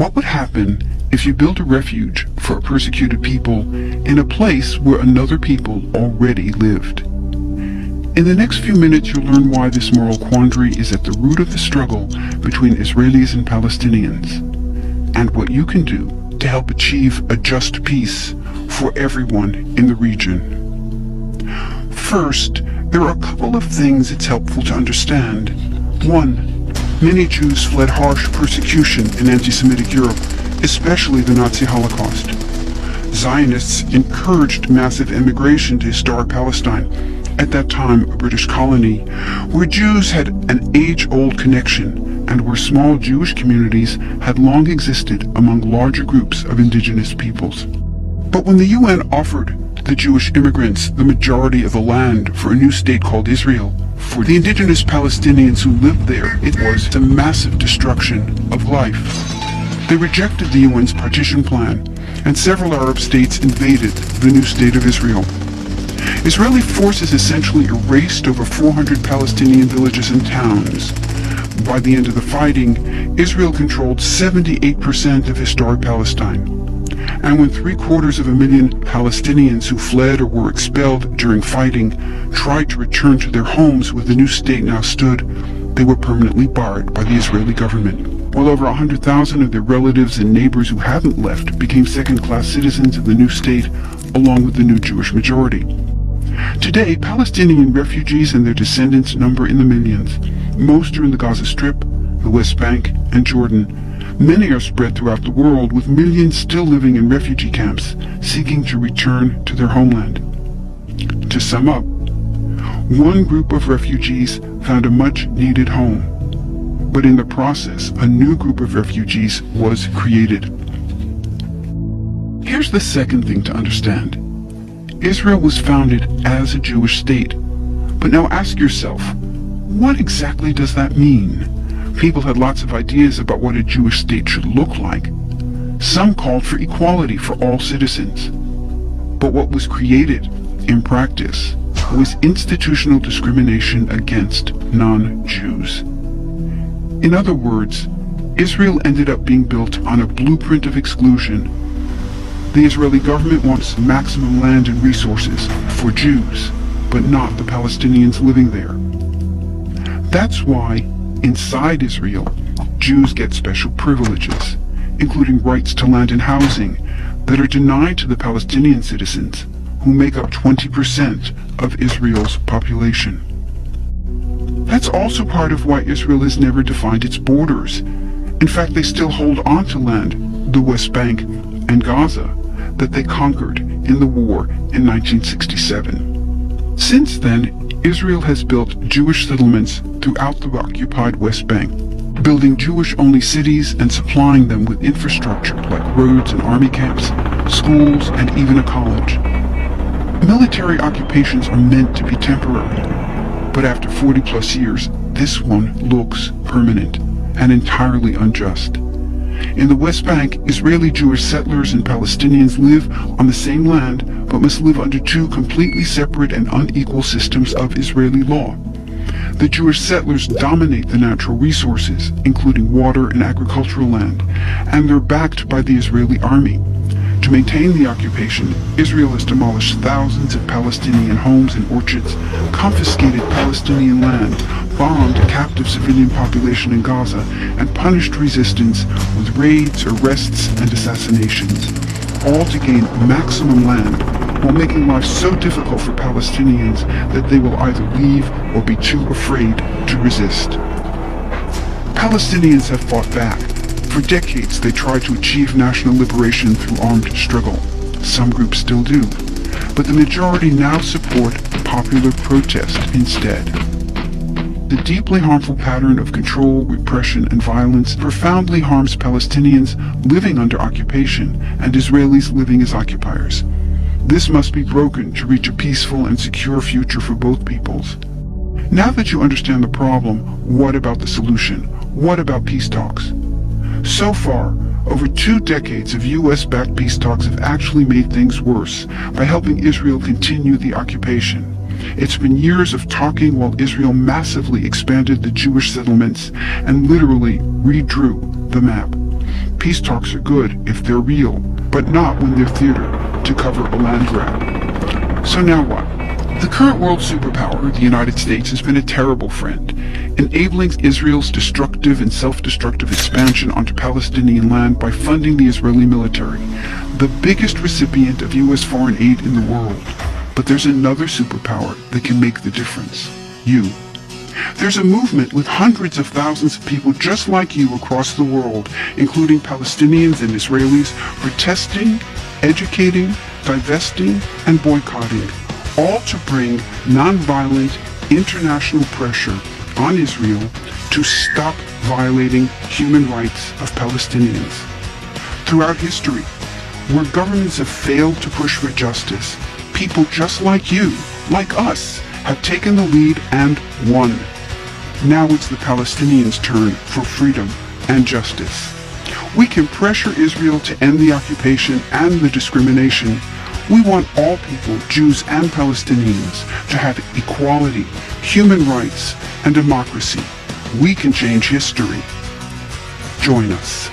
What would happen if you built a refuge for a persecuted people in a place where another people already lived? In the next few minutes, you'll learn why this moral quandary is at the root of the struggle between Israelis and Palestinians, and what you can do to help achieve a just peace for everyone in the region. First, there are a couple of things it's helpful to understand. One, many Jews fled harsh persecution in anti-Semitic Europe, especially the Nazi Holocaust. Zionists encouraged massive immigration to historic Palestine, at that time a British colony, where Jews had an age-old connection and where small Jewish communities had long existed among larger groups of indigenous peoples. But when the UN offered the Jewish immigrants the majority of the land for a new state called Israel, for the indigenous Palestinians who lived there, it was a massive destruction of life. They rejected the UN's partition plan, and several Arab states invaded the new state of Israel. Israeli forces essentially erased over 400 Palestinian villages and towns. By the end of the fighting, Israel controlled 78% of historic Palestine. And when 750,000 Palestinians who fled or were expelled during fighting tried to return to their homes where the new state now stood, they were permanently barred by the Israeli government. While over 100,000 of their relatives and neighbors who hadn't left became second-class citizens of the new state, along with the new Jewish majority. Today, Palestinian refugees and their descendants number in the millions. Most are in the Gaza Strip, the West Bank, and Jordan. Many are spread throughout the world, with millions still living in refugee camps, seeking to return to their homeland. To sum up, one group of refugees found a much-needed home, but in the process, a new group of refugees was created. Here's the second thing to understand. Israel was founded as a Jewish state. But now ask yourself, what exactly does that mean? People had lots of ideas about what a Jewish state should look like. Some called for equality for all citizens. But what was created, in practice, was institutional discrimination against non-Jews. In other words, Israel ended up being built on a blueprint of exclusion. The Israeli government wants maximum land and resources for Jews, but not the Palestinians living there. That's why, inside Israel, Jews get special privileges, including rights to land and housing, that are denied to the Palestinian citizens, who make up 20% of Israel's population. That's also part of why Israel has never defined its borders. In fact, they still hold on to land, the West Bank and Gaza, that they conquered in the war in 1967. Since then, Israel has built Jewish settlements throughout the occupied West Bank, building Jewish-only cities and supplying them with infrastructure like roads and army camps, schools, and even a college. Military occupations are meant to be temporary, but after 40-plus years, this one looks permanent and entirely unjust. In the West Bank, Israeli Jewish settlers and Palestinians live on the same land, but must live under two completely separate and unequal systems of Israeli law. The Jewish settlers dominate the natural resources, including water and agricultural land, and they're backed by the Israeli army. To maintain the occupation, Israel has demolished thousands of Palestinian homes and orchards, confiscated Palestinian land, bombed a captive civilian population in Gaza, and punished resistance with raids, arrests, and assassinations, all to gain maximum land, while making life so difficult for Palestinians that they will either leave or be too afraid to resist. Palestinians have fought back. For decades, they tried to achieve national liberation through armed struggle. Some groups still do, but the majority now support popular protest instead. The deeply harmful pattern of control, repression, and violence profoundly harms Palestinians living under occupation and Israelis living as occupiers. This must be broken to reach a peaceful and secure future for both peoples. Now that you understand the problem, what about the solution? What about peace talks? So far, over 2 decades of US-backed peace talks have actually made things worse by helping Israel continue the occupation. It's been years of talking while Israel massively expanded the Jewish settlements and literally redrew the map. Peace talks are good if they're real, but not when they're theater to cover a land grab. So now what? The current world superpower, the United States, has been a terrible friend, enabling Israel's destructive and self-destructive expansion onto Palestinian land by funding the Israeli military, the biggest recipient of U.S. foreign aid in the world. But there's another superpower that can make the difference. You. There's a movement with hundreds of thousands of people just like you across the world, including Palestinians and Israelis, protesting, educating, divesting, and boycotting, all to bring nonviolent international pressure on Israel to stop violating human rights of Palestinians. Throughout history, where governments have failed to push for justice, people just like you, like us, have taken the lead and won. Now it's the Palestinians' turn for freedom and justice. We can pressure Israel to end the occupation and the discrimination. We want all people, Jews and Palestinians, to have equality, human rights, and democracy. We can change history. Join us.